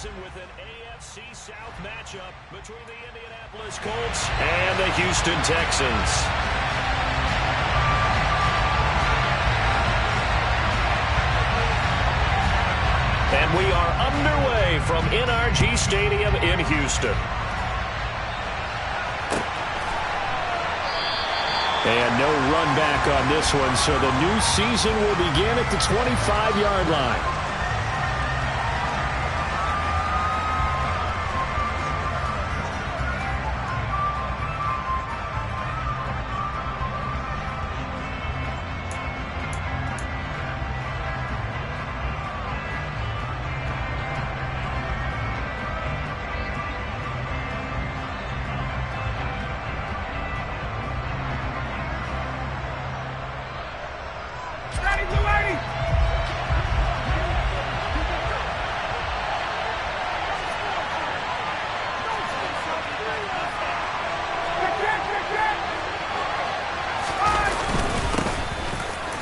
season with an AFC South matchup between the Indianapolis Colts and the Houston Texans. And we are underway from NRG Stadium in Houston. And no run back on this one, so the new season will begin at the 25-yard line.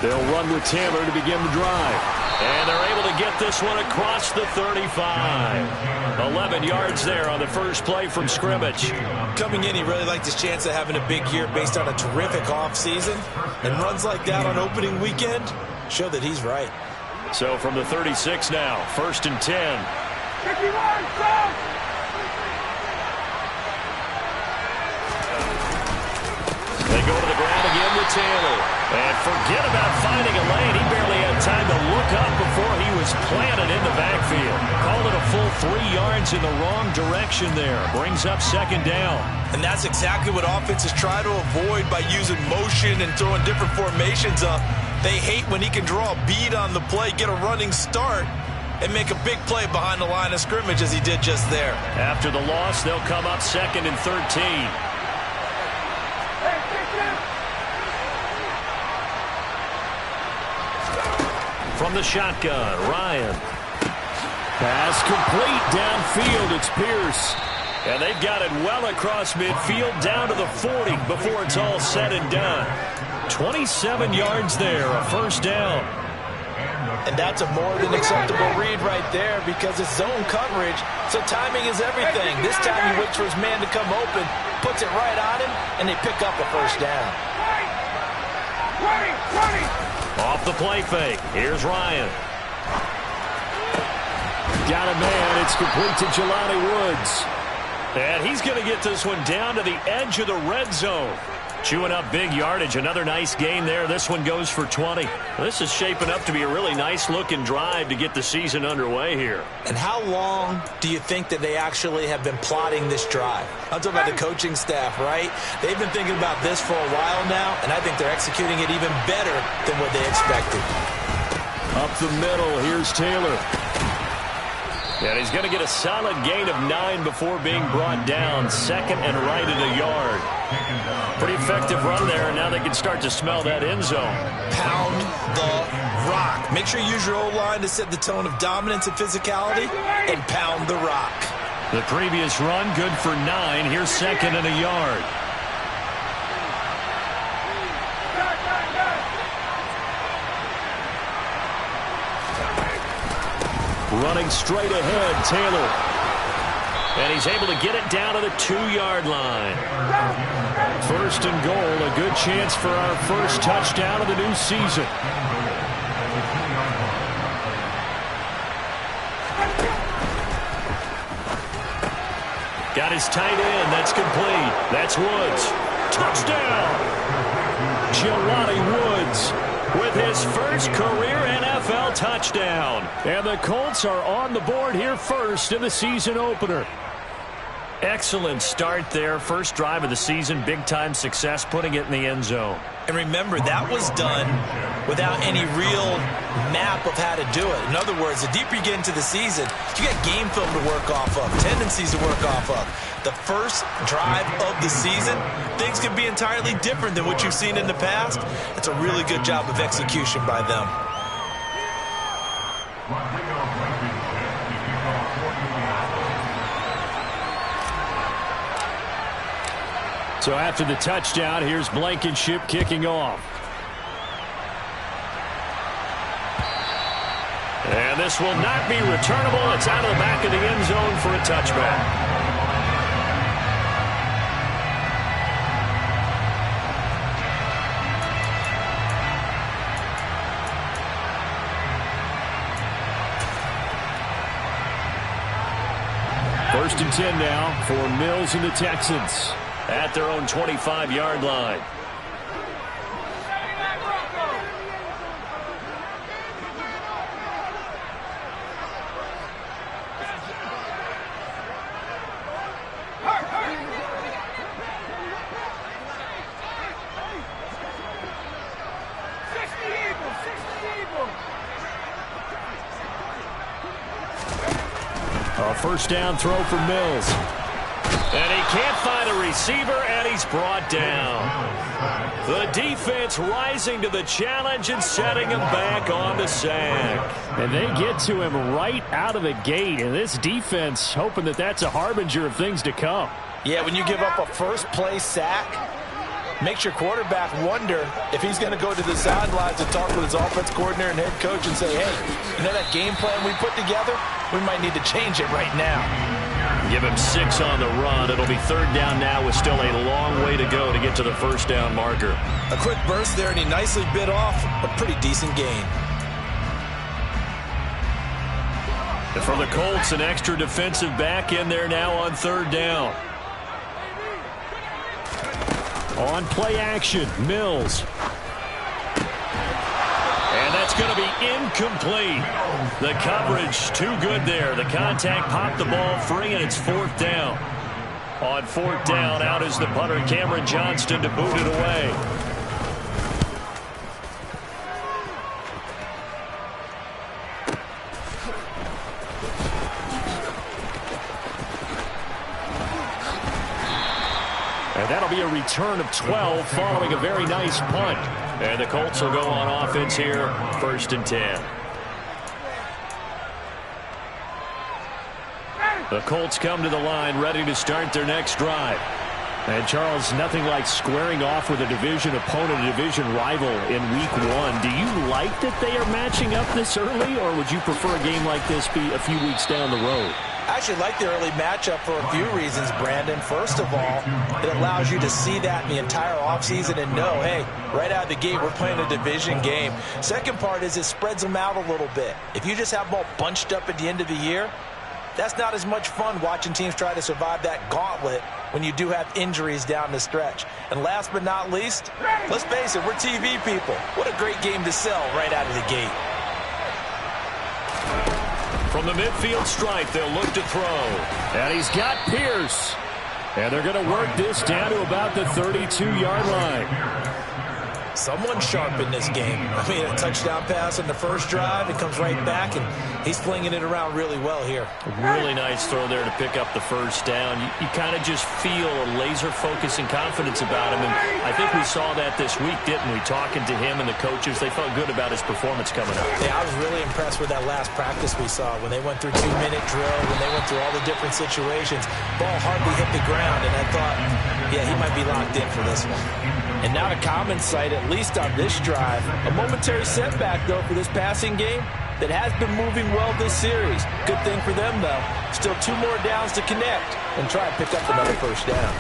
They'll run with Taylor to begin the drive. And they're able to get this one across the 35. 11 yards there on the first play from scrimmage. Coming in, he really liked his chance of having a big year based on a terrific offseason. And runs like that on opening weekend show that he's right. So from the 36 now, 1st and 10. They go to the ground again with Taylor. And forget about finding a lane. He barely had time to look up before he was planted in the backfield. Called it a full 3 yards in the wrong direction there. Brings up 2nd down. And that's exactly what offenses try to avoid by using motion and throwing different formations up. They hate when he can draw a bead on the play, get a running start, and make a big play behind the line of scrimmage as he did just there. After the loss, they'll come up 2nd and 13. From the shotgun, Ryan. Pass complete downfield. It's Pierce. And they've got it well across midfield down to the 40 before it's all said and done. 27 yards there, a 1st down. And that's a more than acceptable read right there because it's zone coverage, so timing is everything. This time he waits for his man to come open, puts it right on him, and they pick up a 1st down. Off the play fake. Here's Ryan. Got a man. It's complete to Jelani Woods. And he's going to get this one down to the edge of the red zone. Chewing up big yardage. Another nice gain there. This one goes for 20. This is shaping up to be a really nice-looking drive to get the season underway here. And how long do you think that they actually have been plotting this drive? I'm talking about the coaching staff, right? They've been thinking about this for a while now, and I think they're executing it even better than what they expected. Up the middle, here's Taylor. And he's going to get a solid gain of 9 before being brought down. 2nd and right at a yard. Pretty effective run there, and now they can start to smell that end zone. Pound the rock. Make sure you use your O-line to set the tone of dominance and physicality, and pound the rock. The previous run, good for 9. Here's 2nd and a yard. Running straight ahead, Taylor. And he's able to get it down to the 2-yard line. 1st and goal, a good chance for our first touchdown of the new season. Got his tight end. That's complete. That's Woods. Touchdown! Jelani Woods with his first career NFL touchdown. And the Colts are on the board here first in the season opener. Excellent start there. First drive of the season. Big-time success putting it in the end zone. And remember, that was done without any real map of how to do it. In other words, the deeper you get into the season, you got game film to work off of, tendencies to work off of. The first drive of the season, things can be entirely different than what you've seen in the past. It's a really good job of execution by them. So after the touchdown, here's Blankenship kicking off. And And this will not be returnable. It's out of the back of the end zone for a touchback. First and 10 now for Mills and the Texans at their own 25-yard line. First down throw for Mills. And he can't find a receiver, and he's brought down. The defense rising to the challenge and setting him back on the sack. And they get to him right out of the gate, and this defense hoping that that's a harbinger of things to come. Yeah, when you give up a first-play sack, makes your quarterback wonder if he's going to go to the sidelines and talk with his offense coordinator and head coach and say, hey, you know that game plan we put together? We might need to change it right now. Give him 6 on the run. It'll be third down now with still a long way to go to get to the first down marker. A quick burst there, and he nicely bit off a pretty decent gain. And for the Colts, an extra defensive back in there now on third down. On play action, Mills. And that's going to be incomplete. The coverage too good there. The contact popped the ball free, and it's fourth down. On fourth down, out is the punter, Cameron Johnston, to boot it away. And that'll be a return of 12 following a very nice punt. And the Colts will go on offense here, first and 10. The Colts come to the line ready to start their next drive. And, Charles, nothing like squaring off with a division opponent, a division rival in week 1. Do you like that they are matching up this early, or would you prefer a game like this be a few weeks down the road? I actually like the early matchup for a few reasons, Brandon. First of all, it allows you to see that in the entire offseason and know, hey, right out of the gate, we're playing a division game. Second part is it spreads them out a little bit. If you just have them all bunched up at the end of the year, that's not as much fun watching teams try to survive that gauntlet when you do have injuries down the stretch. And last but not least, let's face it, we're TV people. What a great game to sell right out of the gate. From the midfield stripe, they'll look to throw. And he's got Pierce. And they're going to work this down to about the 32-yard line. Someone sharp in this game. I mean, a touchdown pass on the first drive. It comes right back, and he's flinging it around really well here. Really nice throw there to pick up the first down. You kind of just feel a laser focus and confidence about him, and I think we saw that this week, didn't we? Talking to him and the coaches, they felt good about his performance coming up. Yeah, I was really impressed with that last practice we saw when they went through 2-minute drill, when they went through all the different situations. Ball hardly hit the ground, and I thought, yeah, he might be locked in for this one. And not a common sight, at least on this drive. A momentary setback, though, for this passing game that has been moving well this series. Good thing for them, though. Still 2 more downs to connect and try and pick up another first down.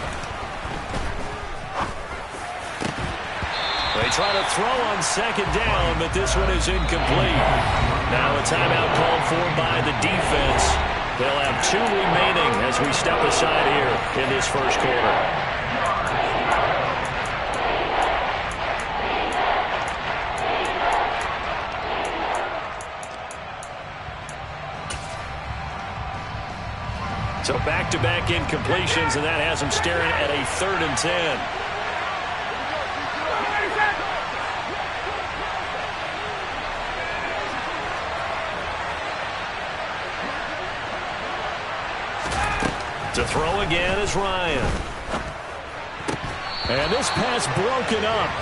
They try to throw on second down, but this one is incomplete. Now a timeout called for by the defense. They'll have 2 remaining as we step aside here in this first quarter. So back-to-back incompletions, and that has them staring at a 3rd and 10. To throw again is Ryan. And this pass broken up.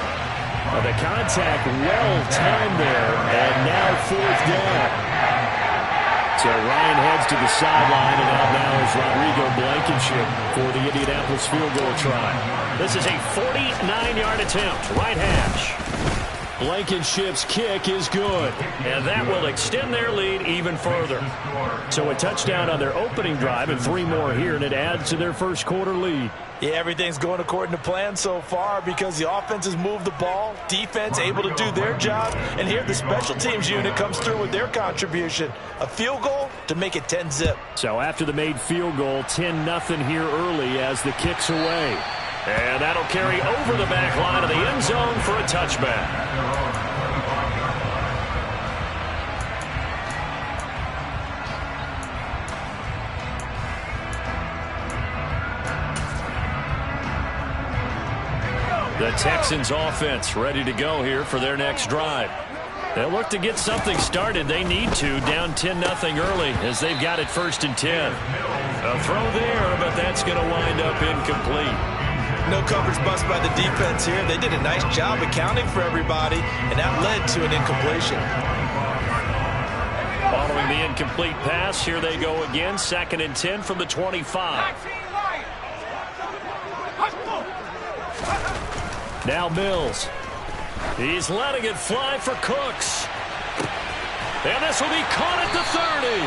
The contact well-timed there, and now 4th down. So Ryan heads to the sideline, and out now is Rodrigo Blankenship for the Indianapolis field goal try. This is a 49-yard attempt, right hash. Blankenship's kick is good, and that will extend their lead even further. So a touchdown on their opening drive and 3 more here, and it adds to their first quarter lead. Yeah, everything's going according to plan so far because the offense has moved the ball, defense able to do their job, and here the special teams unit comes through with their contribution. A field goal to make it 10-zip. So after the made field goal, 10-0 here early as the kick's away. And that'll carry over the back line of the end zone for a touchback. The Texans offense ready to go here for their next drive. They'll look to get something started. They need to, down 10-0 early as they've got it 1st and 10. A throw there, but that's going to wind up incomplete. No coverage bust by the defense here. They did a nice job accounting for everybody, and that led to an incompletion. Following the incomplete pass, here they go again. 2nd and 10 from the 25. Now Mills. He's letting it fly for Cooks. And this will be caught at the 30.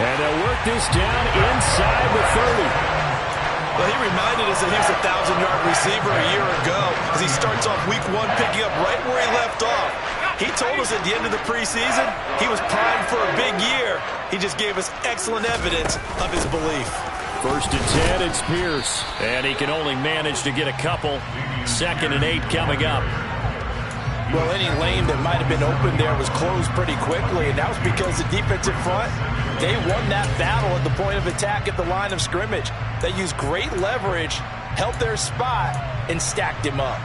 And they'll work this down inside the 30. Well, he reminded us that he was a 1,000-yard receiver a year ago as he starts off week 1 picking up right where he left off. He told us at the end of the preseason he was primed for a big year. He just gave us excellent evidence of his belief. 1st and 10, it's Pierce. And he can only manage to get a couple. 2nd and 8 coming up. Well, any lane that might have been open there was closed pretty quickly, and that was because the defensive front, they won that battle at the point of attack at the line of scrimmage. They used great leverage, held their spot, and stacked him up.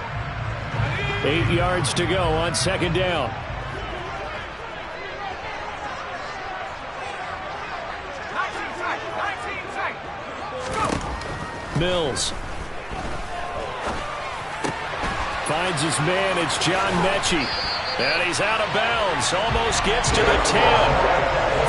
8 yards to go on 2nd down. Mills. Finds his man, it's John Mechie. And he's out of bounds, almost gets to the 10.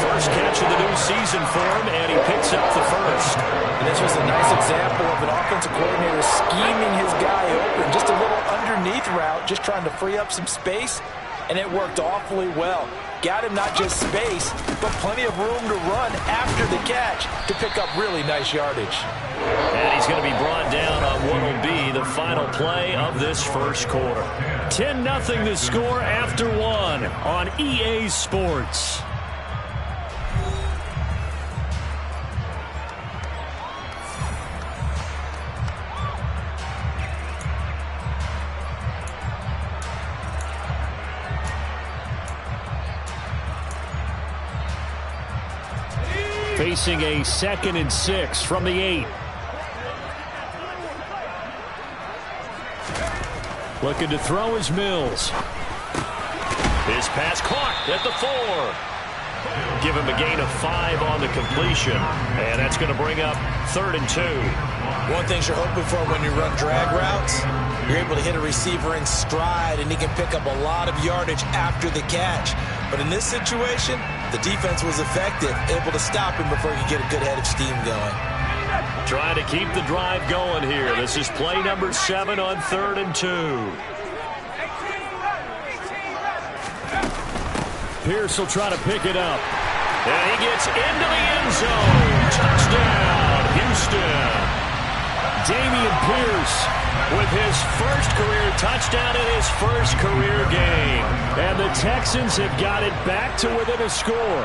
First catch of the new season for him, and he picks up the first. And this was a nice example of an offensive coordinator scheming his guy open. Just a little underneath route, just trying to free up some space, and it worked awfully well. Got him not just space, but plenty of room to run after the catch to pick up really nice yardage. And he's going to be brought down on what will be the final play of this first quarter. 10-0 the score after 1 on EA Sports. Facing a 2nd and 6 from the 8. Looking to throw is Mills. His pass caught at the 4. Give him a gain of 5 on the completion. And that's going to bring up 3rd and 2. One thing you're hoping for when you run drag routes, you're able to hit a receiver in stride, and he can pick up a lot of yardage after the catch. But in this situation, the defense was effective, able to stop him before he could get a good head of steam going. Trying to keep the drive going here. This is play number 7 on 3rd and 2. Pierce will try to pick it up. And he gets into the end zone. Touchdown, Houston. Dameon Pierce with his first career touchdown in his first career game. And the Texans have got it back to within a score.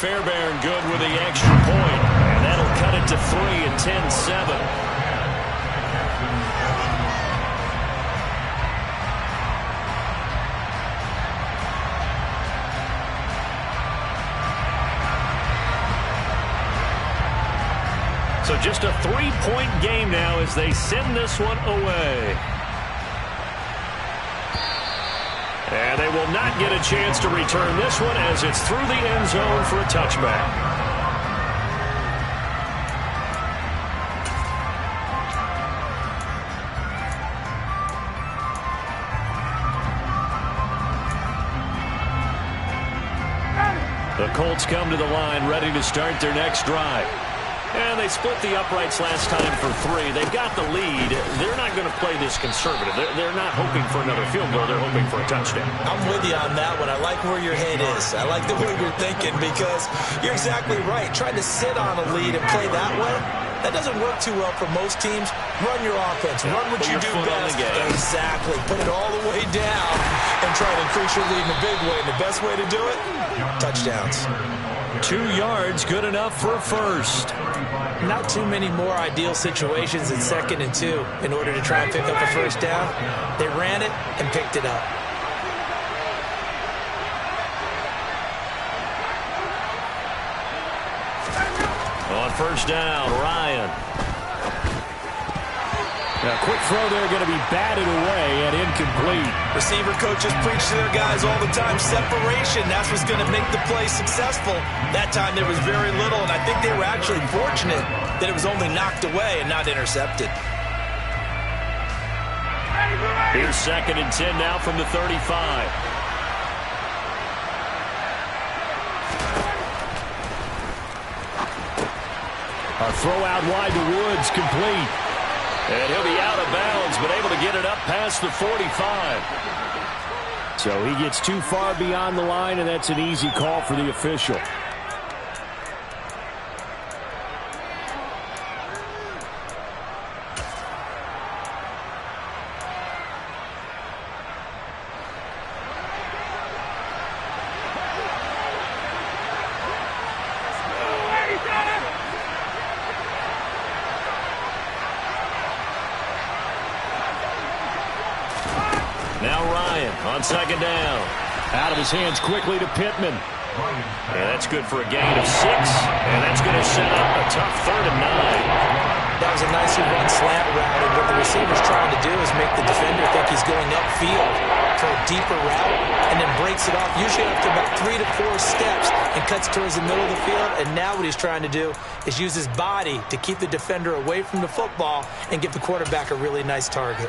Fairbairn good with the extra point, and that'll cut it to 3 at 10-7. So just a 3-point game now as they send this one away. And they will not get a chance to return this one as it's through the end zone for a touchback. The Colts come to the line ready to start their next drive. And they split the uprights last time for 3. They've got the lead. They're not going to play this conservative. They're not hoping for another field goal. They're hoping for a touchdown. I'm with you on that one. I like where your head is. I like the way you're thinking because you're exactly right. Trying to sit on a lead and play that way, that doesn't work too well for most teams. Run your offense. Run what you do best. Exactly. Put it all the way down and try to increase your lead in a big way. And the best way to do it, touchdowns. 2 yards, good enough for a first. Not too many more ideal situations in 2nd and 2 in order to try and pick up a first down. They ran it and picked it up. On first down, Ryan. Now, quick throw there, going to be batted away and incomplete. Receiver coaches preach to their guys all the time. Separation, that's what's going to make the play successful. That time there was very little, and I think they were actually fortunate that it was only knocked away and not intercepted. Here's 2nd and 10 now from the 35. A throw out wide to Woods, complete. And he'll be out of bounds, but able to get it up past the 45. So he gets too far beyond the line, and that's an easy call for the official. Now Ryan on 2nd down. Out of his hands quickly to Pittman. And that's good for a gain of 6. And that's going to set up a tough 3rd and 9. That was a nicely run slant route. And what the receiver's trying to do is make the defender think he's going upfield for a deeper route and then breaks it off. Usually after about 3 to 4 steps and cuts towards the middle of the field. And now what he's trying to do is use his body to keep the defender away from the football and give the quarterback a really nice target.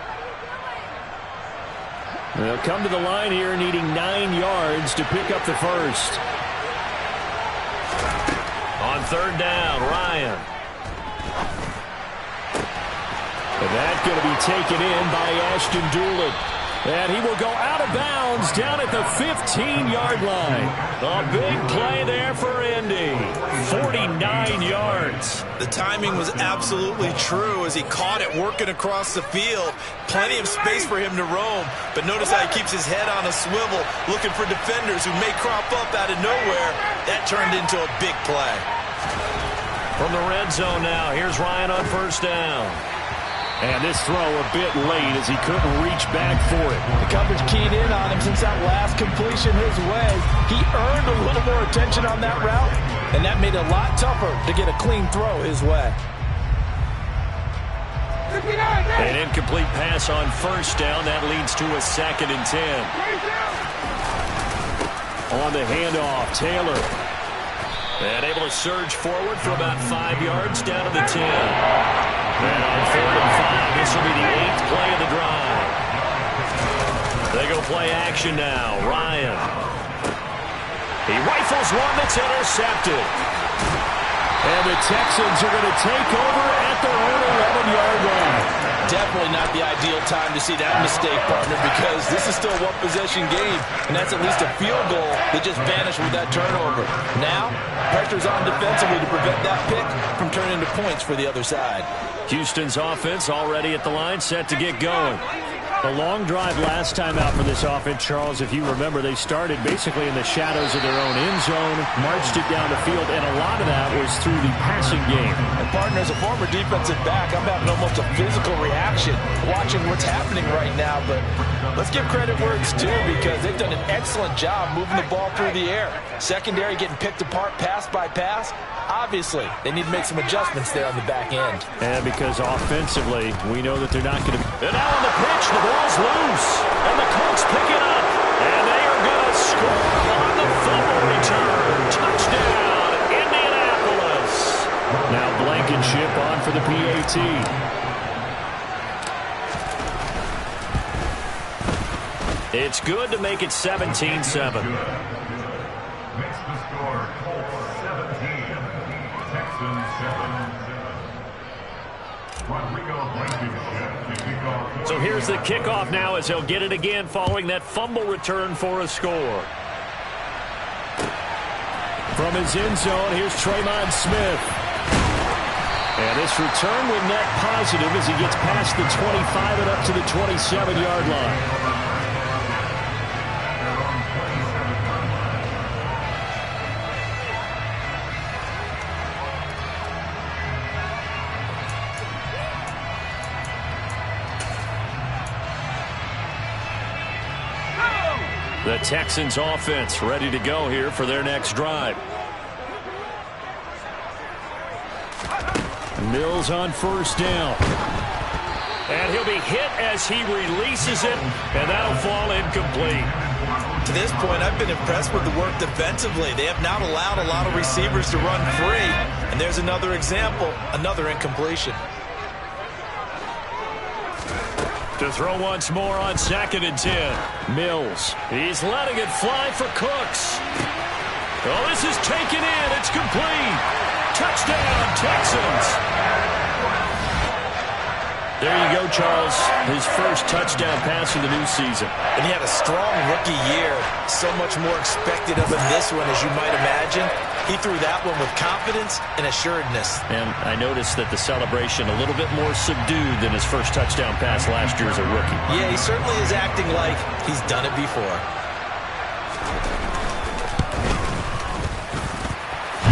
They'll come to the line here needing 9 yards to pick up the first. On 3rd down, Ryan. And that's going to be taken in by Ashton Dulin. And he will go out of bounds down at the 15-yard line. A big play there for Indy. 49 yards. The timing was absolutely true as he caught it working across the field. Plenty of space for him to roam. But notice how he keeps his head on a swivel, looking for defenders who may crop up out of nowhere. That turned into a big play. From the red zone now, here's Ryan on first down. And this throw a bit late as he couldn't reach back for it. The coverage keyed in on him since that last completion his way. He earned a little more attention on that route, and that made it a lot tougher to get a clean throw his way. An incomplete pass on first down. That leads to a 2nd and 10. On the handoff, Taylor. And able to surge forward for about 5 yards down to the 10. And on 3rd and 5, this will be the 8th play of the drive. They go play action now. Ryan. He rifles one that's intercepted. And the Texans are going to take over at their own 11-yard line. Definitely not the ideal time to see that mistake, partner, because this is still a one-possession game, and that's at least a field goal that just vanished with that turnover. Now, pressure's on defensively to prevent that pick from turning into points for the other side. Houston's offense already at the line, set to get going. A long drive last time out for this offense, Charles. If you remember, they started basically in the shadows of their own end zone, marched it down the field, and a lot of that was through the passing game. And, partner, as a former defensive back, I'm having almost a physical reaction watching what's happening right now. But let's give credit where it's due because they've done an excellent job moving the ball through the air. Secondary getting picked apart pass by pass. Obviously, they need to make some adjustments there on the back end. And because offensively, we know that they're not going to... And now on the pitch, the ball's loose. And the Colts pick it up. And they are going to score on the fumble return. Touchdown, Indianapolis. Now Blankenship on for the PAT. It's good to make it 17-7. So here's the kickoff now as he'll get it again following that fumble return for a score. From his end zone, here's Tremon Smith. And this return will net positive as he gets past the 25 and up to the 27-yard line. The Texans offense ready to go here for their next drive. Mills on first down. And he'll be hit as he releases it, and that'll fall incomplete. To this point, I've been impressed with the work defensively. They have not allowed a lot of receivers to run free. And there's another example, another incompletion. To throw once more on 2nd and 10. Mills. He's letting it fly for Cooks. Oh, this is taken in. It's complete. Touchdown, Texans. There you go, Charles. His first touchdown pass of the new season. And he had a strong rookie year. So much more expected of him this one, as you might imagine. He threw that one with confidence and assuredness. And I noticed that the celebration a little bit more subdued than his first touchdown pass last year as a rookie. Yeah, he certainly is acting like he's done it before.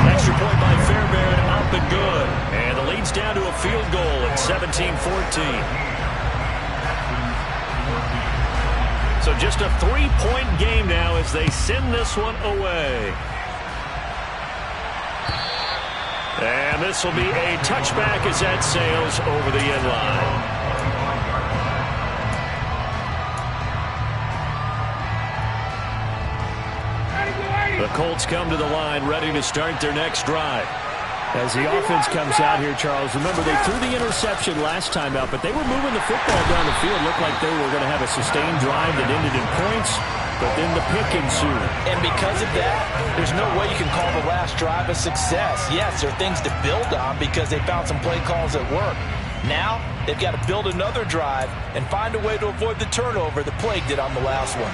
Extra point by Fairbairn, up and good. And the lead's down to a field goal at 17-14. So just a 3-point game now as they send this one away. And this will be a touchback as that sails over the end line. The Colts come to the line ready to start their next drive. As the offense comes out here, Charles, remember they threw the interception last time out, but they were moving the football down the field. Looked like they were going to have a sustained drive that ended in points, but then the pick ensued. And because of that, there's no way you can call the last drive a success. Yes, there are things to build on because they found some play calls that work. Now, they've got to build another drive and find a way to avoid the turnover that plagued it on the last one.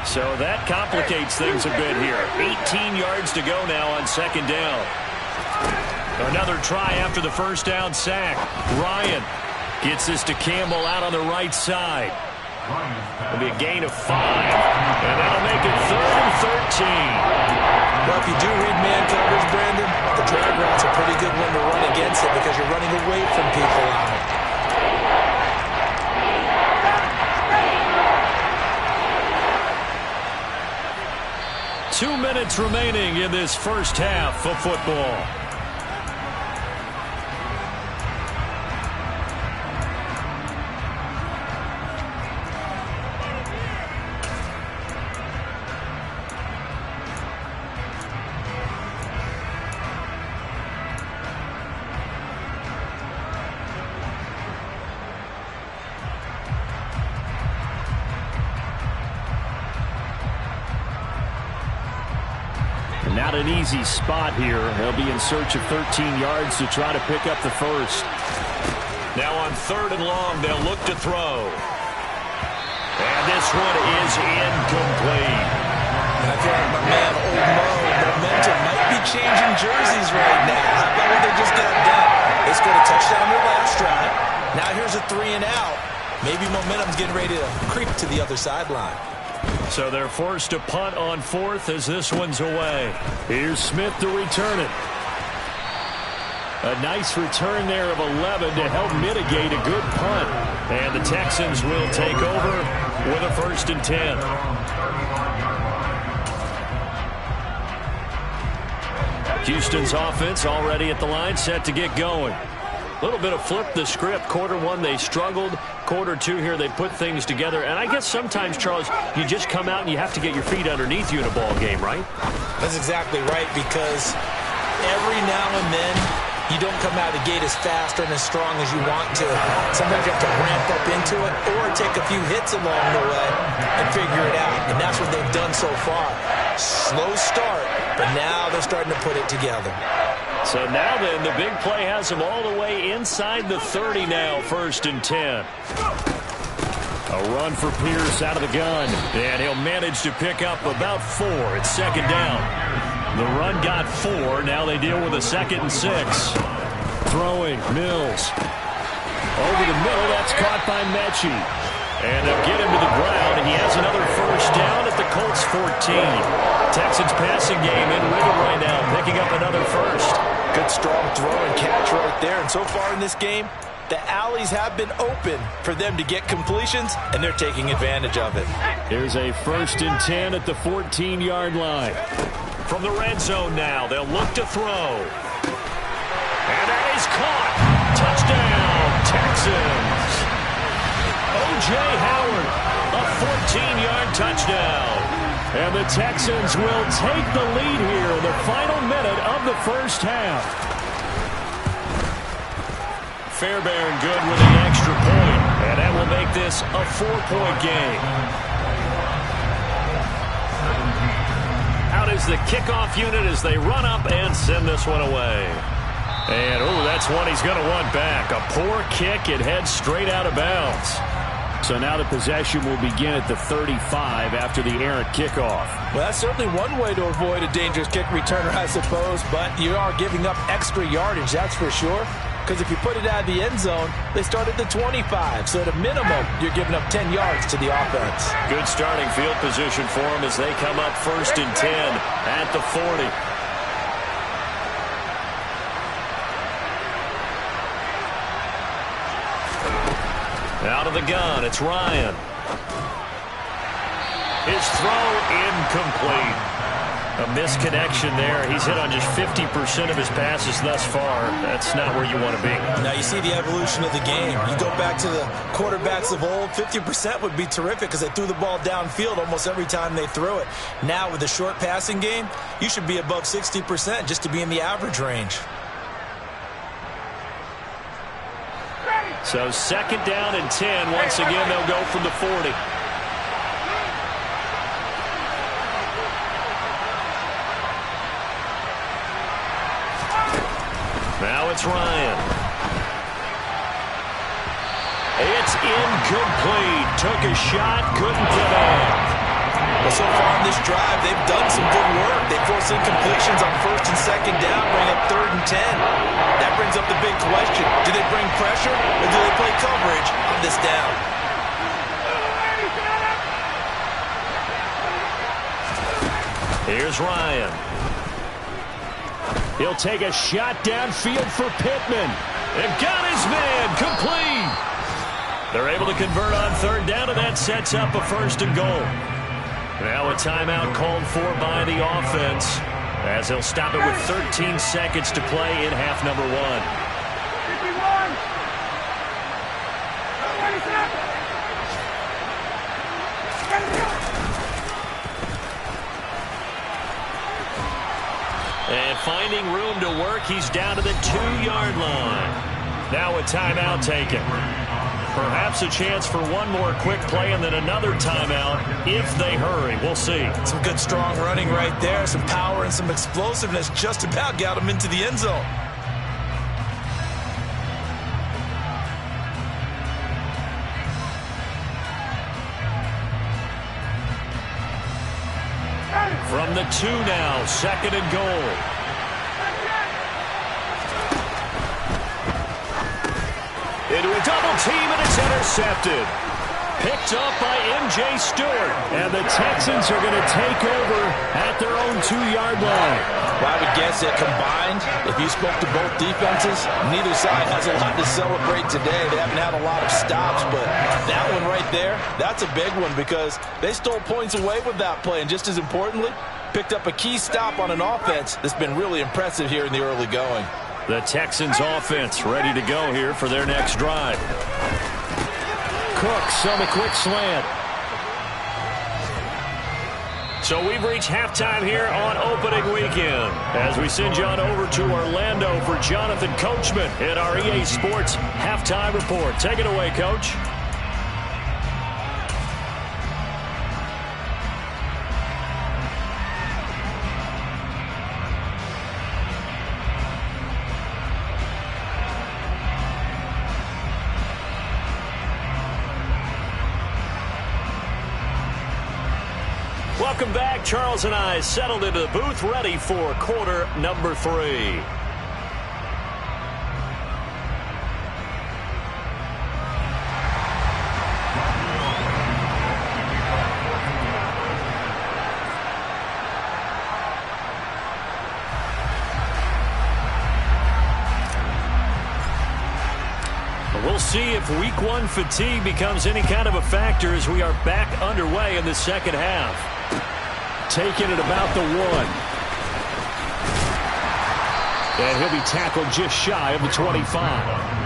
So that complicates things a bit here. 18 yards to go now on 2nd down. Another try after the first down sack. Ryan gets this to Campbell out on the right side. It'll be a gain of 5. And that'll make it 3rd and 13. Well, if you do read man coverage, Brandon, the drag route's a pretty good one to run against it because you're running away from people out. 2 minutes remaining in this first half of football. Not an easy spot here. They'll be in search of 13 yards to try to pick up the first. Now on 3rd and long, they'll look to throw. And this one is incomplete. And I feel like my man, Old Mo, momentum might be changing jerseys right now. How about what they just got done? They scored a touchdown their last drive. Now here's a 3 and out. Maybe momentum's getting ready to creep to the other sideline. So they're forced to punt on 4th as this one's away. Here's Smith to return it. A nice return there of 11 to help mitigate a good punt. And the Texans will take over with a 1st and 10. Houston's offense already at the line, set to get going. A little bit of flip the script. Quarter 1, they struggled. Quarter 2 here, they put things together. And I guess sometimes, Charles, you just come out and you have to get your feet underneath you in a ball game, right? That's exactly right, because every now and then you don't come out of the gate as fast and as strong as you want to. Sometimes you have to ramp up into it or take a few hits along the way and figure it out. And that's what they've done so far. Slow start, but now they're starting to put it together. So now then, the big play has them all the way inside the 30 now, 1st and 10. A run for Pierce out of the gun, and he'll manage to pick up about 4. It's 2nd down. The run got 4. Now they deal with a 2nd and 6. Throwing, Mills. Over the middle, that's caught by Mechie. And they'll get him to the ground, and he has another 1st down at the Colts 14. Texans passing game in rhythm right now, picking up another 1st. Good strong throw and catch right there. And so far in this game, the alleys have been open for them to get completions, and they're taking advantage of it. Here's a 1st and 10 at the 14-yard line. From the red zone now, they'll look to throw. And that is caught. Touchdown, Texans. O.J. Howard, a 14-yard touchdown. And the Texans will take the lead here in the final minute of the 1st half. Fairbairn good with the extra point, and that will make this a 4-point game. Out is the kickoff unit as they run up and send this one away. And, that's one he's going to want back. A poor kick. It heads straight out of bounds. So now the possession will begin at the 35 after the errant kickoff. Well, that's certainly one way to avoid a dangerous kick returner, I suppose, but you are giving up extra yardage, that's for sure. Because if you put it out of the end zone, they start at the 25. So at a minimum, you're giving up 10 yards to the offense. Good starting field position for them as they come up 1st and 10 at the 40. Out of the gun, it's Ryan. His throw incomplete. A misconnection there. He's hit on just 50% of his passes thus far. That's not where you want to be. Now you see the evolution of the game. You go back to the quarterbacks of old, 50% would be terrific because they threw the ball downfield almost every time they threw it. Now with the short passing game, you should be above 60% just to be in the average range. So 2nd down and 10. Once again, they'll go from the 40. Now it's Ryan. It's incomplete. Took a shot, couldn't connect. Well, so far in this drive, they've done some good work. They force incompletions on 1st and 2nd down, bring up 3rd and 10. That brings up the big question. Do they bring pressure or do they play coverage on this down? Here's Ryan. He'll take a shot downfield for Pittman. And got his man complete. They're able to convert on 3rd down, and that sets up a 1st and goal. Now a timeout called for by the offense as they'll stop it with 13 seconds to play in half number 1. And finding room to work, he's down to the 2-yard line. Now a timeout taken. Perhaps a chance for one more quick play and then another timeout if they hurry. We'll see. Some good strong running right there. Some power and some explosiveness just about got him into the end zone. From the 2 now, 2nd and goal. Into a double team, and it's intercepted. Picked up by M.J. Stewart. And the Texans are going to take over at their own 2-yard line. Well, I would guess that combined, if you spoke to both defenses, neither side has a lot to celebrate today. They haven't had a lot of stops, but that one right there, that's a big one because they stole points away with that play. And just as importantly, picked up a key stop on an offense that's been really impressive here in the early going. The Texans offense ready to go here for their next drive. Cooks on the quick slant. So we've reached halftime here on opening weekend as we send you on over to Orlando for Jonathan Coachman in our EA Sports Halftime Report. Take it away, Coach. Welcome back. Charles and I settled into the booth, ready for quarter number 3. We'll see if week 1 fatigue becomes any kind of a factor as we are back underway in the second half. Taking it about the 1. And he'll be tackled just shy of the 25.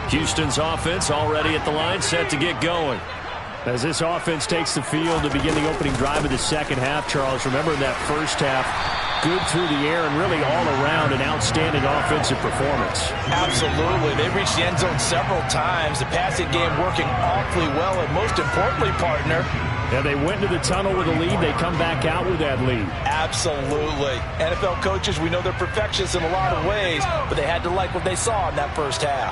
Houston's offense already at the line, set to get going. As this offense takes the field to begin the opening drive of the second half, Charles, remember that first half, good through the air and really all around an outstanding offensive performance. Absolutely. They reached the end zone several times. The passing game working awfully well, and most importantly, partner, yeah, they went into the tunnel with a lead. They come back out with that lead. Absolutely. NFL coaches, we know they're perfectionists in a lot of ways, but they had to like what they saw in that first half.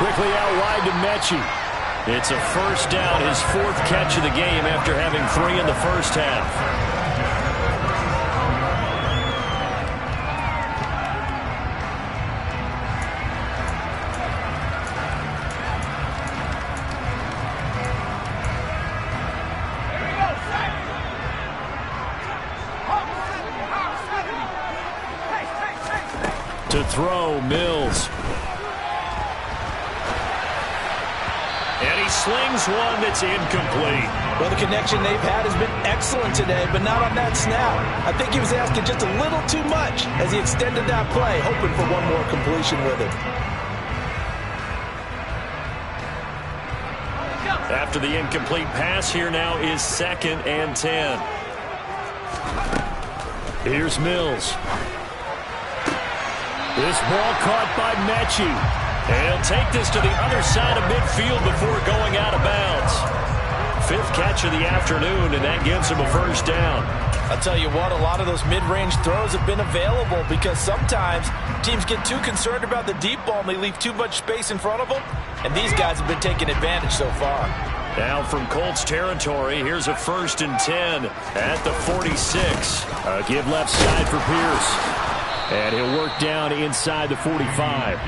Quickly out wide to Mechie. It's a first down, his 4th catch of the game after having 3 in the first half. To throw, Mills. And he slings one that's incomplete. Well, the connection they've had has been excellent today, but not on that snap. I think he was asking just a little too much as he extended that play, hoping for one more completion with it. After the incomplete pass, here now is 2nd and 10. Here's Mills. This ball caught by Mechie. And he'll take this to the other side of midfield before going out of bounds. 5th catch of the afternoon, and that gives him a first down. I'll tell you what, a lot of those mid-range throws have been available because sometimes teams get too concerned about the deep ball and they leave too much space in front of them, and these guys have been taking advantage so far. Now from Colts territory, here's a 1st and 10 at the 46. Give left side for Pierce. And he'll work down inside the 45.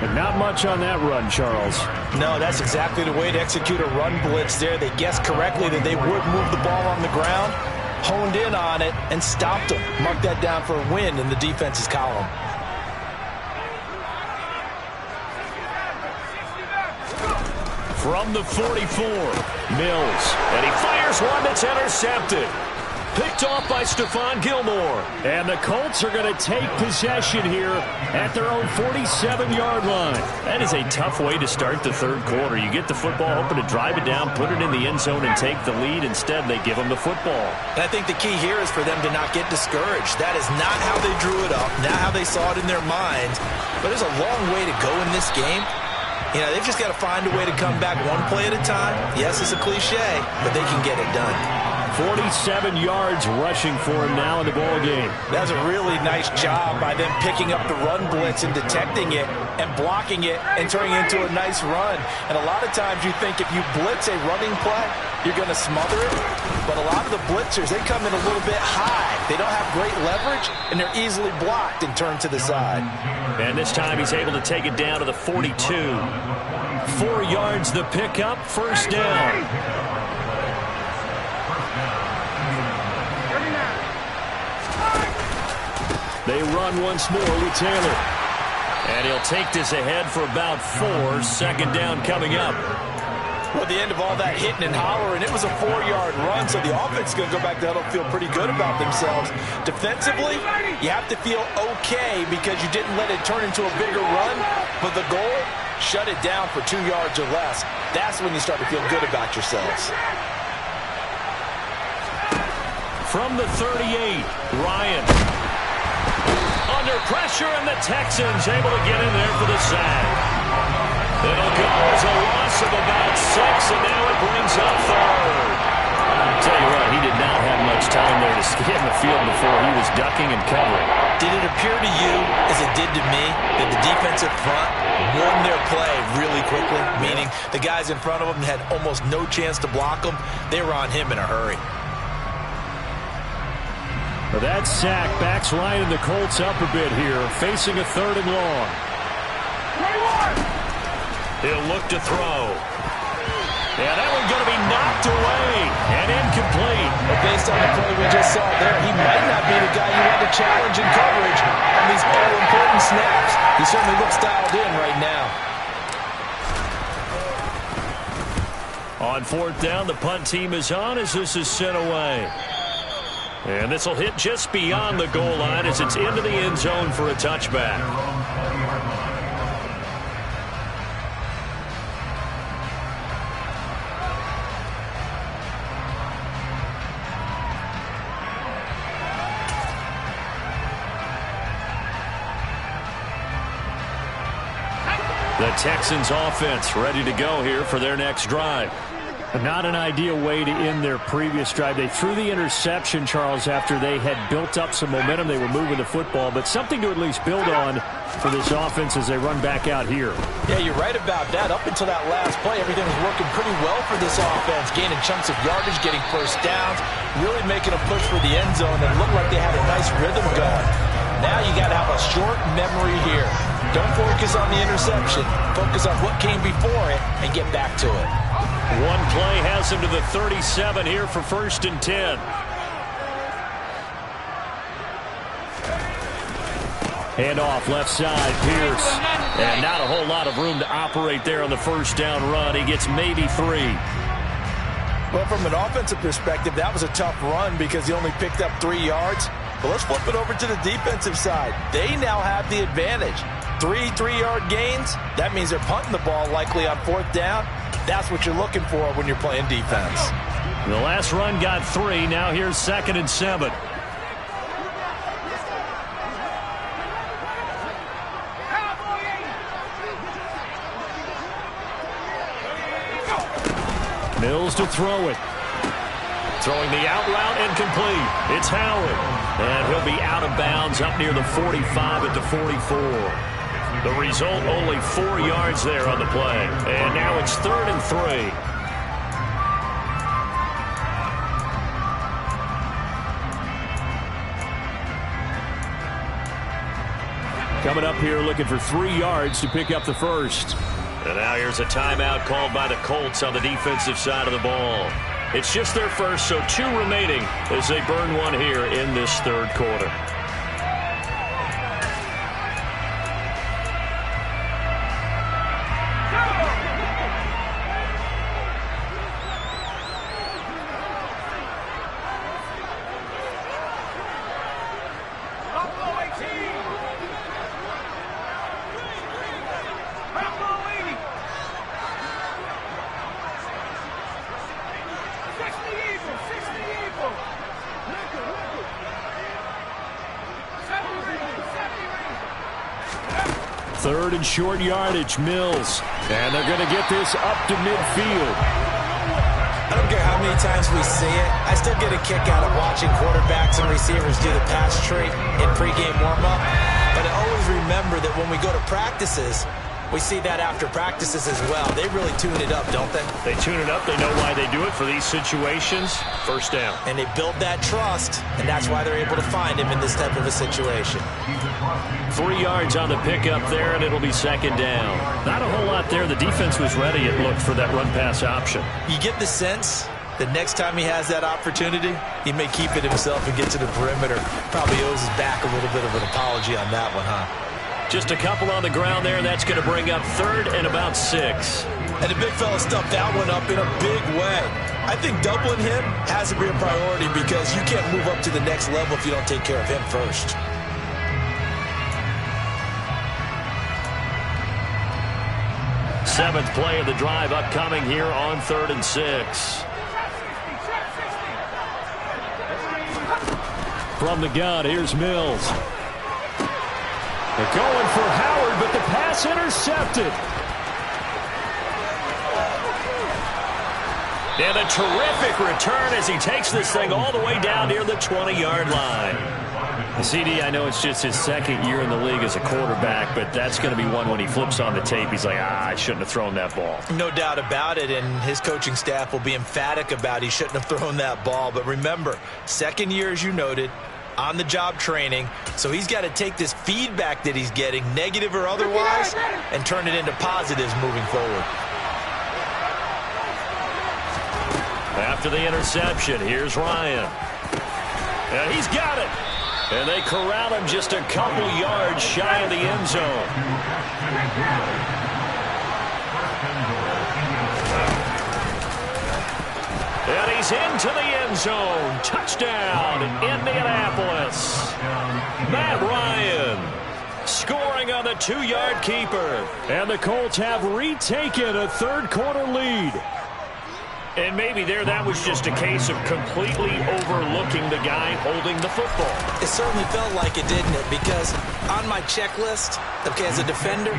And not much on that run, Charles. No, that's exactly the way to execute a run blitz there. They guessed correctly that they would move the ball on the ground, honed in on it, and stopped them. Mark that down for a win in the defense's column. From the 44, Mills. And he fires one that's intercepted. Picked off by Stephon Gilmore. And the Colts are going to take possession here at their own 47-yard line. That is a tough way to start the third quarter. You get the football, hoping to drive it down, put it in the end zone, and take the lead. Instead, they give them the football. And I think the key here is for them to not get discouraged. That is not how they drew it up, not how they saw it in their minds. But there's a long way to go in this game. You know, they've just got to find a way to come back one play at a time. Yes, it's a cliche, but they can get it done. 47 yards rushing for him now in the ball game. That was a really nice job by them picking up the run blitz and detecting it and blocking it and turning it into a nice run. And a lot of times you think if you blitz a running play, you're going to smother it. But a lot of the blitzers, they come in a little bit high. They don't have great leverage, and they're easily blocked and turned to the side. And this time he's able to take it down to the 42. 4 yards the pickup, first down. They run once more with Taylor. And he'll take this ahead for about 4. Second down coming up. Well, at the end of all that hitting and hollering, it was a 4-yard run, so the offense is going to go back there and feel pretty good about themselves. Defensively, you have to feel okay because you didn't let it turn into a bigger run, but the goal, shut it down for 2 yards or less. That's when you start to feel good about yourselves. From the 38, Ryan. Under pressure, and the Texans able to get in there for the sack. It'll go as a loss of about 6, and now it brings up third. I'll tell you what, he did not have much time there to scan the field before he was ducking and covering. Did it appear to you, as it did to me, that the defensive front won their play really quickly? Meaning the guys in front of them had almost no chance to block them. They were on him in a hurry. That sack backs Ryan and the Colts up a bit here, facing a 3rd and long. He'll look to throw. Yeah, that one's going to be knocked away and incomplete. But based on the play we just saw there, he might not be the guy you want to challenge in coverage on these all-important snaps. He certainly looks dialed in right now. On 4th down, the punt team is on as this is sent away. And this will hit just beyond the goal line as it's into the end zone for a touchback. The Texans offense ready to go here for their next drive. Not an ideal way to end their previous drive. They threw the interception, Charles, after they had built up some momentum. They were moving the football, but something to at least build on for this offense as they run back out here. Yeah, you're right about that. Up until that last play, everything was working pretty well for this offense, gaining chunks of yardage, getting first downs, really making a push for the end zone, and it looked like they had a nice rhythm going. Now you got to have a short memory here. Don't focus on the interception. Focus on what came before it and get back to it. One play has him to the 37 here for 1st and 10. Hand off left side, Pierce. And not a whole lot of room to operate there on the 1st down run. He gets maybe 3. Well, from an offensive perspective, that was a tough run because he only picked up 3 yards. But let's flip it over to the defensive side. They now have the advantage. 3 3-yard gains. That means they're punting the ball likely on 4th down. That's what you're looking for when you're playing defense. The last run got 3. Now here's 2nd and 7. Mills to throw it. Throwing the out route incomplete. It's Howard. And he'll be out of bounds up near the 45 at the 44. The result, only 4 yards there on the play. And now it's 3rd and 3. Coming up here looking for 3 yards to pick up the first. And now here's a timeout called by the Colts on the defensive side of the ball. It's just their first, so 2 remaining as they burn one here in this 3rd quarter. Third and short yardage, Mills. And they're going to get this up to midfield. I don't care how many times we see it. I still get a kick out of watching quarterbacks and receivers do the pass tree in pregame warm-up. But I always remember that when we go to practices, we see that after practices as well. They really tune it up, don't they? They tune it up. They know why they do it for these situations. First down. And they build that trust, and that's why they're able to find him in this type of a situation. 3 yards on the pickup there, and it'll be 2nd down. Not a whole lot there. The defense was ready, it looked, for that run-pass option. You get the sense that next time he has that opportunity, he may keep it himself and get to the perimeter. Probably owes his back a little bit of an apology on that one, huh? Just a couple on the ground there, and that's going to bring up 3rd and about 6. And the big fella stuffed that one up in a big way. I think doubling him has to be a priority because you can't move up to the next level if you don't take care of him first. Seventh play of the drive upcoming here on 3rd and 6. From the gun, here's Mills. They're going for Howard, but the pass intercepted. And a terrific return as he takes this thing all the way down near the 20-yard line. CD, I know it's just his second year in the league as a quarterback, but that's going to be one when he flips on the tape. He's like, I shouldn't have thrown that ball. No doubt about it, and his coaching staff will be emphatic about he shouldn't have thrown that ball. But remember, second year, as you noted, on-the-job training, so he's got to take this feedback that he's getting, negative or otherwise, and turn it into positives moving forward. After the interception, here's Ryan. And he's got it. And they corral him just a couple yards shy of the end zone. And he's into the end zone. Touchdown, Indianapolis. Matt Ryan scoring on the 2-yard keeper. And the Colts have retaken a third-quarter lead. And maybe that was just a case of completely overlooking the guy holding the football. It certainly felt like it, didn't it? Because on my checklist, okay, as a defender,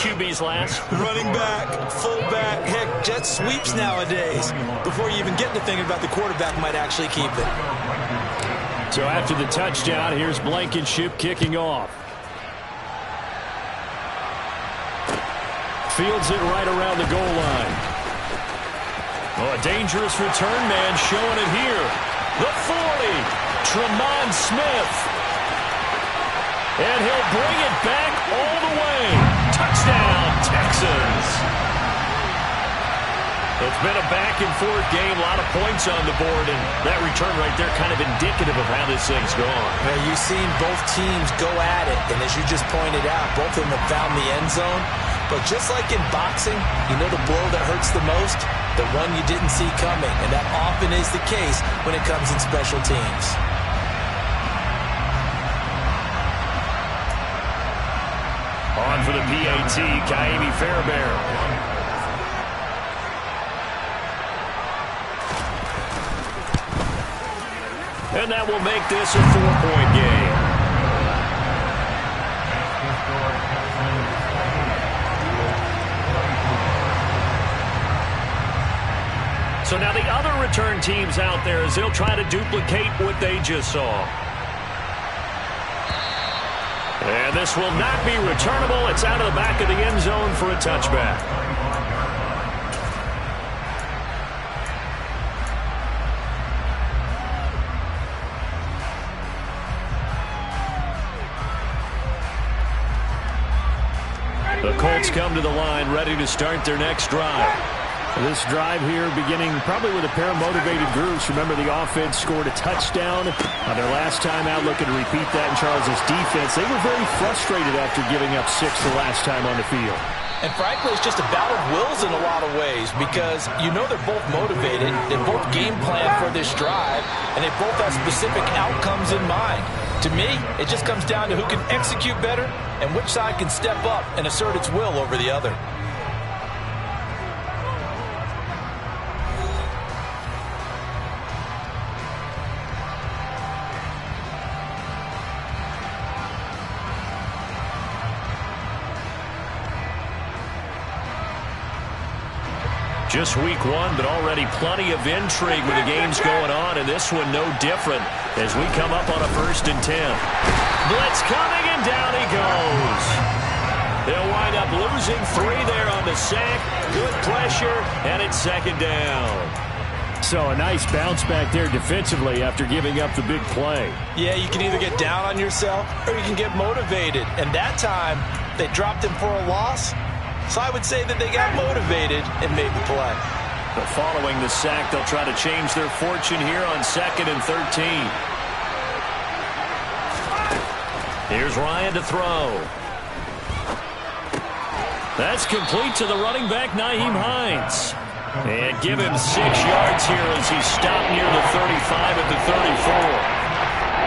QB's last. running back, fullback, heck, jet sweeps nowadays. Before you even get to thinking about the quarterback might actually keep it. So after the touchdown, here's Blankenship kicking off. Fields it right around the goal line. Oh, a dangerous return man showing it here. The 40, Tremont Smith. And he'll bring it back all the way. Touchdown, Texans. It's been a back-and-forth game, a lot of points on the board, and that return right there kind of indicative of how this thing's gone. Well, you've seen both teams go at it, and as you just pointed out, both of them have found the end zone. But just like in boxing, you know the blow that hurts the most? The one you didn't see coming, and that often is the case when it comes in special teams. On for the PAT, Ka'imi Fairbairn. And that will make this a 4-point game. So now the other return teams out there as they'll try to duplicate what they just saw. And this will not be returnable. It's out of the back of the end zone for a touchback. The Colts come to the line ready to start their next drive. This drive here beginning probably with a pair of motivated groups. Remember, the offense scored a touchdown on their last time out, looking to repeat that in Charles' defense. They were very frustrated after giving up 6 the last time on the field. And frankly, it's just a battle of wills in a lot of ways because you know they're both motivated, they both game plan for this drive, and they both have specific outcomes in mind. To me, it just comes down to who can execute better and which side can step up and assert its will over the other. Just week 1, but already plenty of intrigue with the games going on, and this one no different as we come up on a 1st and 10. Blitz coming, and down he goes. They'll wind up losing 3 there on the sack. Good pressure, and it's 2nd down. So a nice bounce back there defensively after giving up the big play. Yeah, you can either get down on yourself or you can get motivated. And that time, they dropped him for a loss. So I would say that they got motivated and made the play. But following the sack, they'll try to change their fortune here on 2nd and 13. Here's Ryan to throw. That's complete to the running back, Nyheim Hines. And give him 6 yards here as he stopped near the 35 at the 34.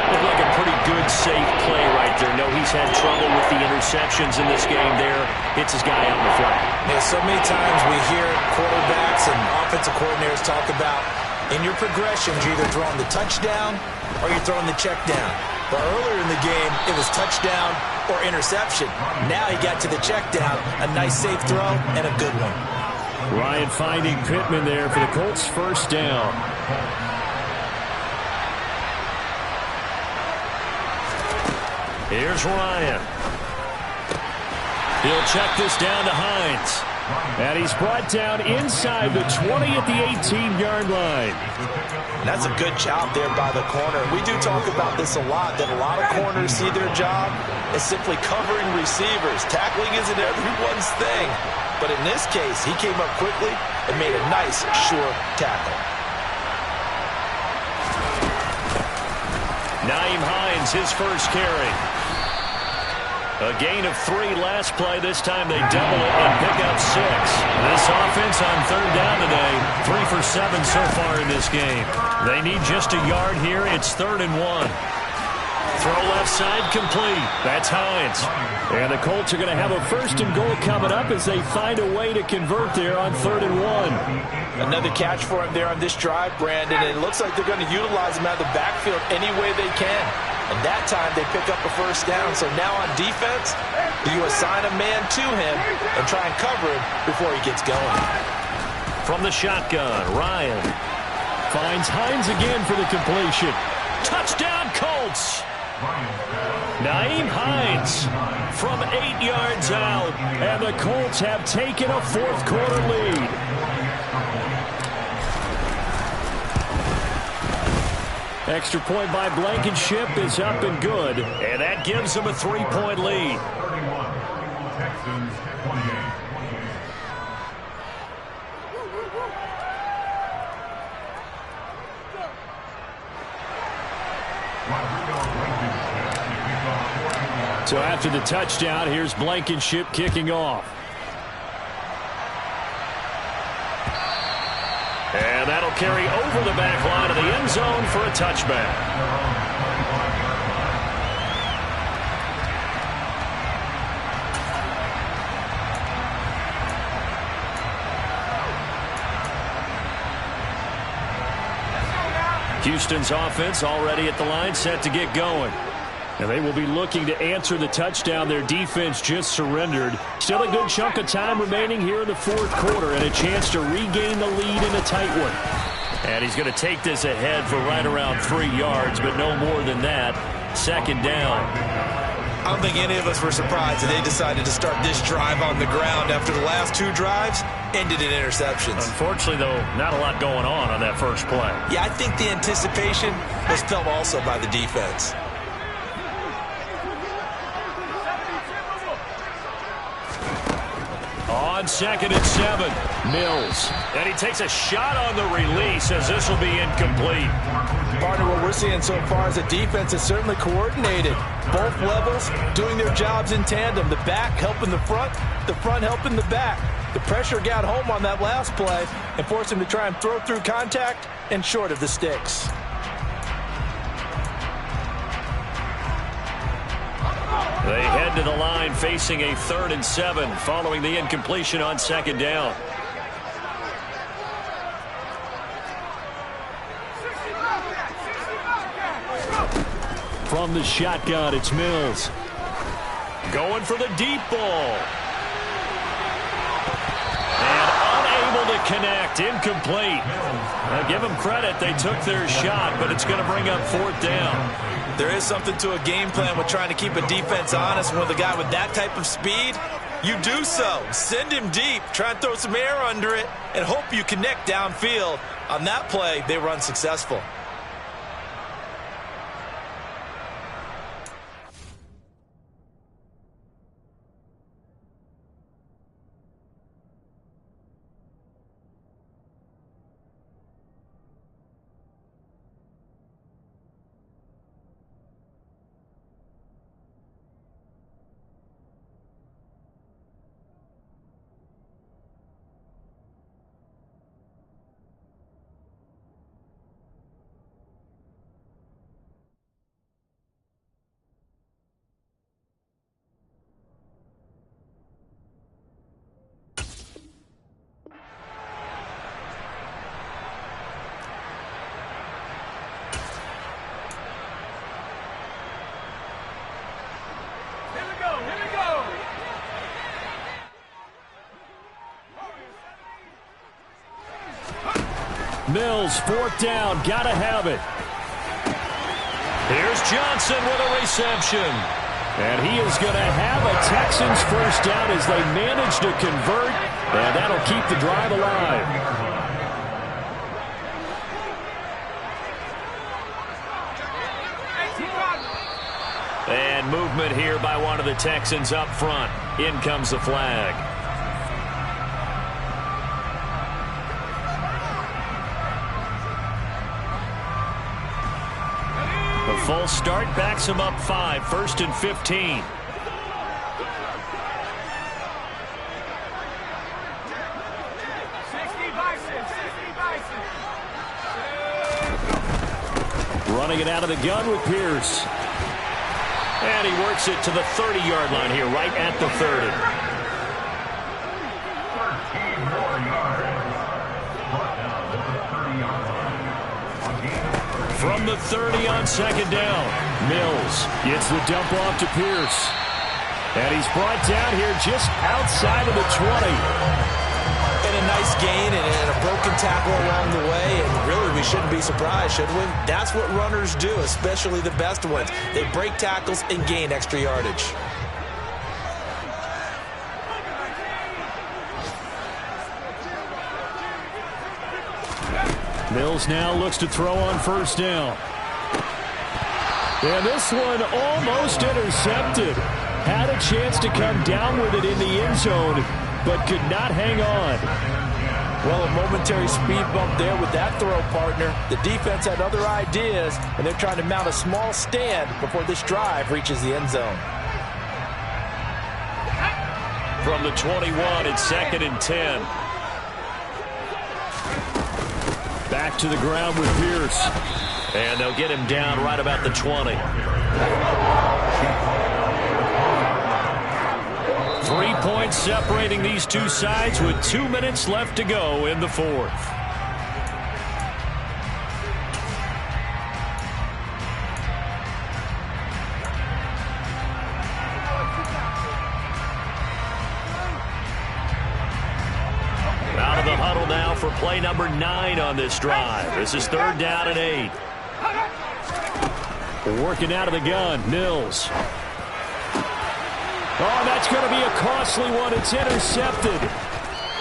Looked like a pretty good, safe play right there. No, he's had trouble with the interceptions in this game there. Hits his guy out in the flat. Yeah, so many times we hear quarterbacks and offensive coordinators talk about in your progressions, you're either throwing the touchdown or you're throwing the check down. But earlier in the game, it was touchdown or interception. Now he got to the check down, a nice safe throw and a good one. Ryan finding Pittman there for the Colts' first down. Here's Ryan. He'll check this down to Hines. And he's brought down inside the 20 at the 18-yard line. That's a good job there by the corner. We do talk about this a lot, that a lot of corners see their job as simply covering receivers. Tackling isn't everyone's thing. But in this case, he came up quickly and made a nice, sure tackle. Nyheim Hines, his first carry. A gain of 3 last play. This time they double it and pick up 6. This offense on third down today, 3 for 7 so far in this game. They need just a yard here. It's 3rd and 1. Throw left side complete. That's Hines. And the Colts are going to have a 1st and goal coming up as they find a way to convert there on 3rd and 1. Another catch for him there on this drive, Brandon. And it looks like they're going to utilize him out of the backfield any way they can. And that time they pick up a 1st down. So now on defense, you assign a man to him and try and cover him before he gets going. From the shotgun, Ryan finds Hines again for the completion. Touchdown, Colts! Nyheim Hines from 8 yards out, and the Colts have taken a 4th quarter lead. Extra point by Blankenship is up and good, and that gives them a 3-point lead. Texans 28. So after the touchdown, here's Blankenship kicking off. And that'll carry over the back line of the end zone for a touchback. Houston's offense already at the line, set to get going. And they will be looking to answer the touchdown their defense just surrendered. Still a good chunk of time remaining here in the 4th quarter and a chance to regain the lead in a tight one. And he's going to take this ahead for right around 3 yards, but no more than that. 2nd down. I don't think any of us were surprised that they decided to start this drive on the ground after the last 2 drives ended in interceptions. Unfortunately, though, not a lot going on that first play. Yeah, I think the anticipation was felt also by the defense. On 2nd and 7, Mills. And he takes a shot on the release as this will be incomplete. Partner, what we're seeing so far is a defense is certainly coordinated. Both levels doing their jobs in tandem. The back helping the front helping the back. The pressure got home on that last play and forced him to try and throw through contact and short of the sticks. They head to the line facing a 3rd and 7 following the incompletion on 2nd down. From the shotgun, it's Mills. Going for the deep ball. And unable to connect. Incomplete. Now give them credit. They took their shot, but it's going to bring up 4th down. There is something to a game plan with trying to keep a defense honest. With a guy with that type of speed, you do so. Send him deep. Try and throw some air under it and hope you connect downfield. On that play, they were unsuccessful. Mills, fourth down, gotta have it. Here's Johnson with a reception. And he is going to have a Texans first down as they manage to convert, and that'll keep the drive alive. And movement here by one of the Texans up front. In comes the flag. The full start backs him up 5, 1st and 15. Running it out of the gun with Pierce. And he works it to the 30-yard line here, right at the 30. 13 more yards. Brought down at the 30-yard line. From the 30 on second down, Mills gets the dump off to Pierce. And he's brought down here just outside of the 20. And a nice gain and a broken tackle along the way. And really, we shouldn't be surprised, should we? That's what runners do, especially the best ones. They break tackles and gain extra yardage. Mills now looks to throw on first down. And this one almost intercepted. Had a chance to come down with it in the end zone, but could not hang on. Well, a momentary speed bump there with that throw, partner. The defense had other ideas, and they're trying to mount a small stand before this drive reaches the end zone. From the 21, it's 2nd and 10. Back to the ground with Pierce. And they'll get him down right about the 20. 3 points separating these two sides with 2 minutes left to go in the fourth. Out of the huddle now for play number 9 on this drive. This is 3rd down and 8. Working out of the gun, Mills. Oh, that's going to be a costly one. It's intercepted.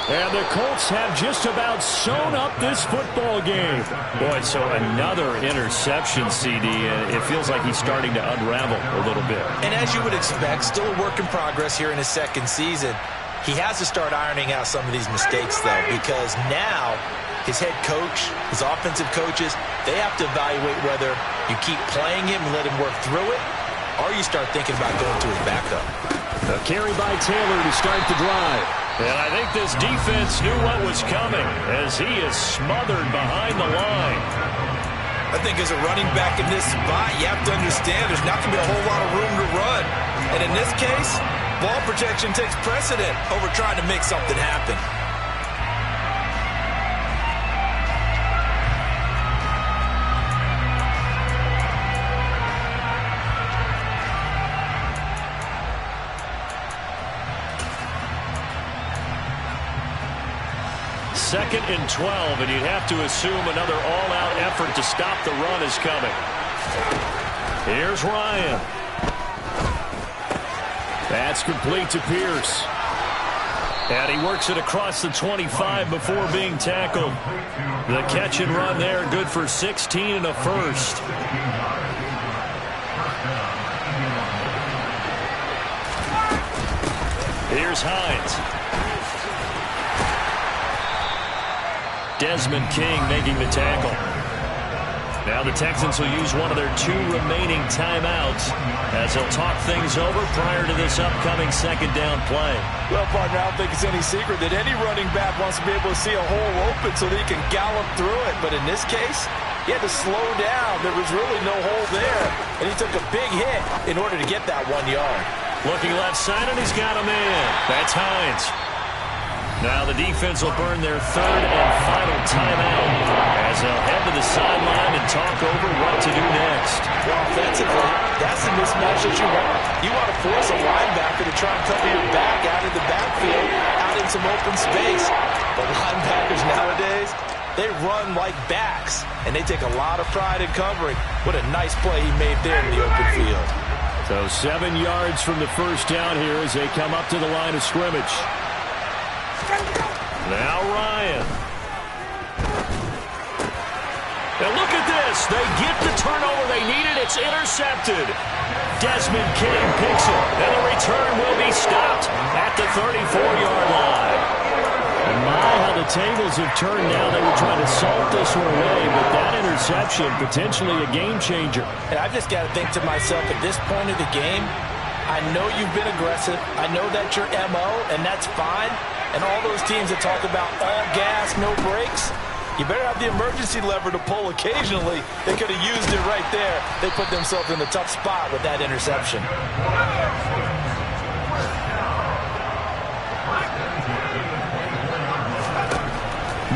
And the Colts have just about sewn up this football game. Boy, so another interception, CD, and it feels like he's starting to unravel a little bit. And as you would expect, still a work in progress here in his second season. He has to start ironing out some of these mistakes, though, because now his head coach, his offensive coaches, they have to evaluate whether you keep playing him and let him work through it, or you start thinking about going to his backup. A carry by Taylor to start the drive. And I think this defense knew what was coming as he is smothered behind the line. I think as a running back in this spot, you have to understand there's not going to be a whole lot of room to run. And in this case, ball protection takes precedent over trying to make something happen. Second and 12, and you'd have to assume another all-out effort to stop the run is coming. Here's Ryan. That's complete to Pierce. And he works it across the 25 before being tackled. The catch and run there, good for 16 and a first. Here's Hines. Desmond King making the tackle. Now the Texans will use one of their 2 remaining timeouts as they'll talk things over prior to this upcoming second down play. Well, partner, I don't think it's any secret that any running back wants to be able to see a hole open so that he can gallop through it. But in this case, he had to slow down. There was really no hole there, and he took a big hit in order to get that 1 yard. Looking left side, and he's got him in. That's Hines. Now the defense will burn their 3rd and final timeout as they'll head to the sideline and talk over what to do next. Well, offensively, that's the mismatch that you want. You want to force a linebacker to try and cover your back out in the backfield, out in some open space. But linebackers nowadays, They run like backs, and they take a lot of pride in covering. What a nice play he made there in the open field. So 7 yards from the first down here as they come up to the line of scrimmage. Now Ryan. And look at this. They get the turnover they needed. It's intercepted. Desmond King picks it, and the return will be stopped at the 34-yard line. And my, how the tables have turned now. They were trying to salt this one away, but that interception, potentially a game changer. And I've just got to think to myself, at this point of the game, I know you've been aggressive. I know that's your MO, and that's fine. And all those teams that talk about all gas, no brakes, you better have the emergency lever to pull occasionally. They could have used it right there. They put themselves in a tough spot with that interception.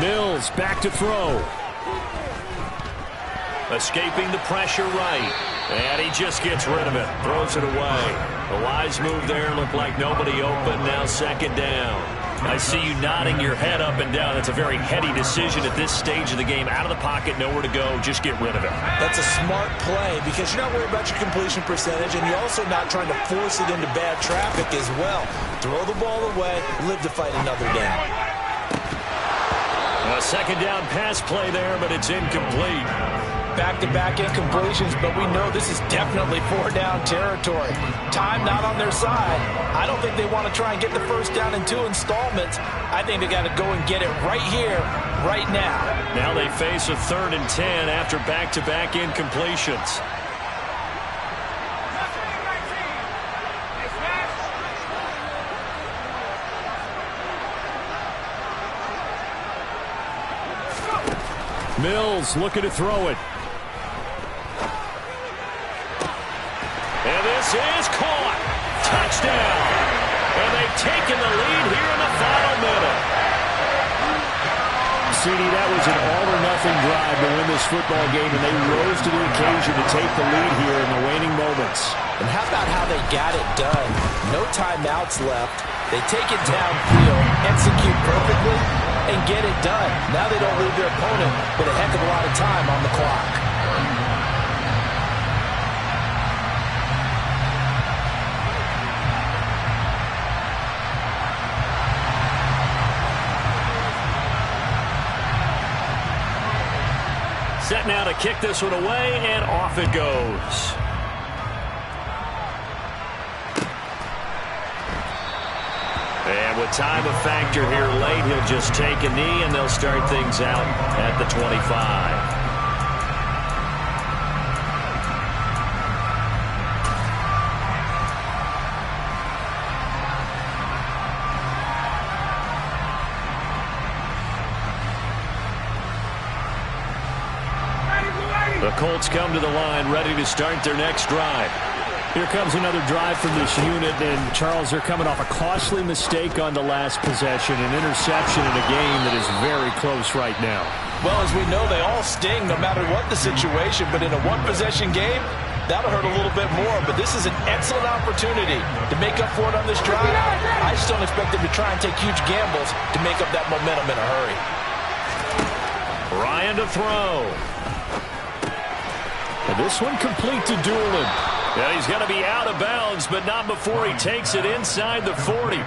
Mills back to throw. Escaping the pressure right. And he just gets rid of it. Throws it away. A wise move there. Looked like nobody open. Now second down. I see you nodding your head up and down. That's a very heady decision at this stage of the game. Out of the pocket, nowhere to go. Just get rid of it. That's a smart play because you're not worried about your completion percentage, and you're also not trying to force it into bad traffic as well. Throw the ball away, live to fight another down. A second down pass play there, but it's incomplete. Back-to-back incompletions, but we know this is definitely 4-down territory. Time not on their side. I don't think they want to try and get the first down in 2 installments. I think they got to go and get it right here, right now. Now they face a 3rd and 10 after back-to-back incompletions. Mills looking to throw it. And this is caught. Touchdown. And they've taken the lead here in the final minute. CD, that was an all-or-nothing drive to win this football game, and they rose to the occasion to take the lead here in the waning moments. And how about how they got it done? No timeouts left. They take it downfield, execute perfectly, and get it done. Now they don't leave their opponent with a heck of a lot of time on the clock. Set now to kick this one away, and off it goes. And with time a factor here late, he'll just take a knee, and they'll start things out at the 25. The Colts come to the line, ready to start their next drive. Here comes another drive from this unit, and Charles, they're coming off a costly mistake on the last possession, an interception in a game that is very close right now. Well, as we know, they all sting no matter what the situation, but in a one-possession game, that'll hurt a little bit more, but this is an excellent opportunity to make up for it on this drive. I just don't expect them to try and take huge gambles to make up that momentum in a hurry. Ryan to throw. And this one complete to Doolin. Yeah, he's going to be out of bounds, but not before he takes it inside the 40.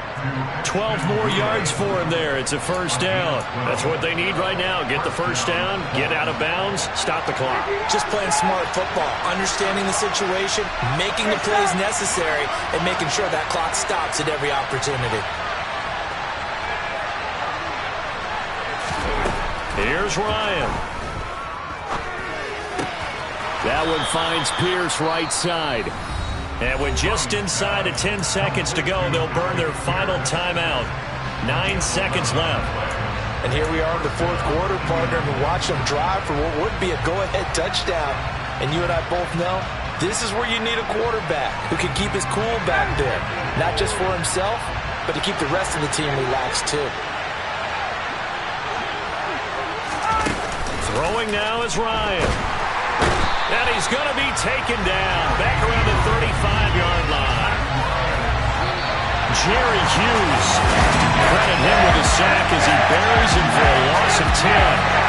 12 more yards for him there. It's a first down. That's what they need right now. Get the first down, get out of bounds, stop the clock. Just playing smart football, understanding the situation, making the plays necessary, and making sure that clock stops at every opportunity. Here's Ryan. That one finds Pierce right side. And with just inside of 10 seconds to go, they'll burn their final timeout. 9 seconds left. And here we are in the fourth quarter, partner, and watch them drive for what would be a go-ahead touchdown. And you and I both know this is where you need a quarterback who can keep his cool back there. Not just for himself, but to keep the rest of the team relaxed too. Throwing now is Ryan. And he's going to be taken down back around the 35-yard line. Jerry Hughes, credit him with a sack as he buries him for a loss of 10.